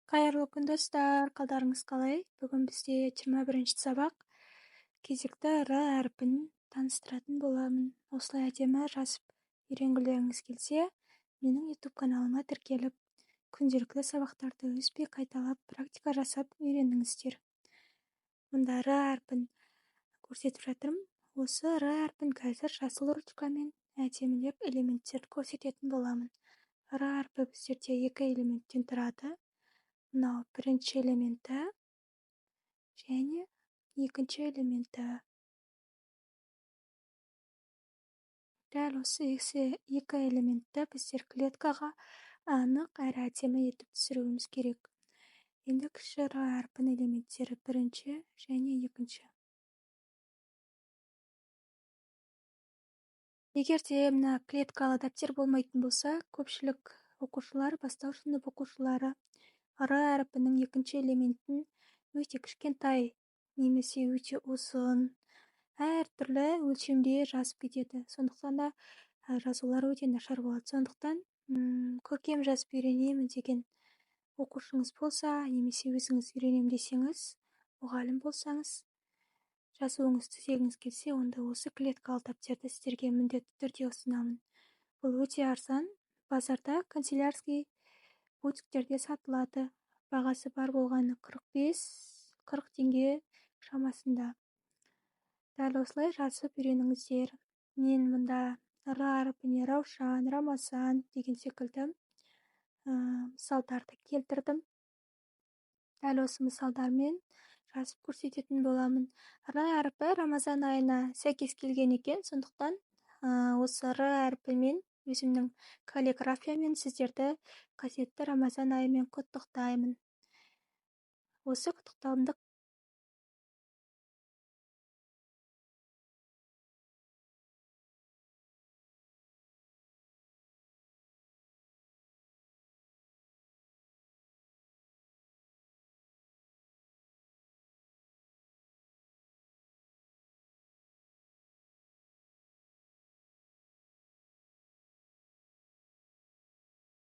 Қайырлы күн, достар. Қалдарыңыз қалай? Бүгін бізде 21-ші сабақ. Кезекті р әрпін таныстыратын боламын. Осылай әдемі жазып үйренгілеріңіз келсе, менің YouTube каналыма тіркеліп, күнделікті сабақтарды үзбей қайталап, практика жасап үйреніңіздер. Мұнда р әрпін көрсетіп жатырмын. Осы р әрпін қазір жасыл ручкамен әдемілеп элементтерді көрсететін боламын. Р әрпі біздерде 2 элементтен тұрады. Мынау бірінші элементі және екінші элементі. Дәл осы екі элементті біздер клеткаға анық әрі әдемі етіп түсіруіміз керек. Енді кіші р әрпін элементтері бірінші және екінші. Егер де мына клеткалы дәптер болмайтын болса, көпшілік оқушылар, бастауыш сынып оқушылары р әрпінің екінші элементін өте кішкентай немесе өте ұзын, әртүрлі өлшемде жазып кетеді. Сондықтан да жазулар өте нашар болады. Сондықтан көркем жазып үйренемін деген оқушыңыз болса, немесе өзіңіз үйренем десеңіз, мұғалім болсаңыз, жазуыңыз түзегіңіз келсе, онда осы клеткалы дәптерді сіздерге міндетті түрде ұсынамын. Бұл өте арзан. Базарда канцелярский бутиктерде сатылады. Бағасы бар болғаны 45-40 теңге шамасында. Дәл осылай жазып үйреніңіздер. Мен мұнда р әрпіне Раушан, Рамазан деген секілді мысалдарды келтірдім. Дәл осы мысалдармен жазып көрсететін боламын. Р әрпі Рамазан айына сәйкес келген екен, сондықтан осы р әрпімен өзімнің каллиграфиямен сіздерді қасиетті Рамазан айымен құттықтаймын. Осы құттықтауымды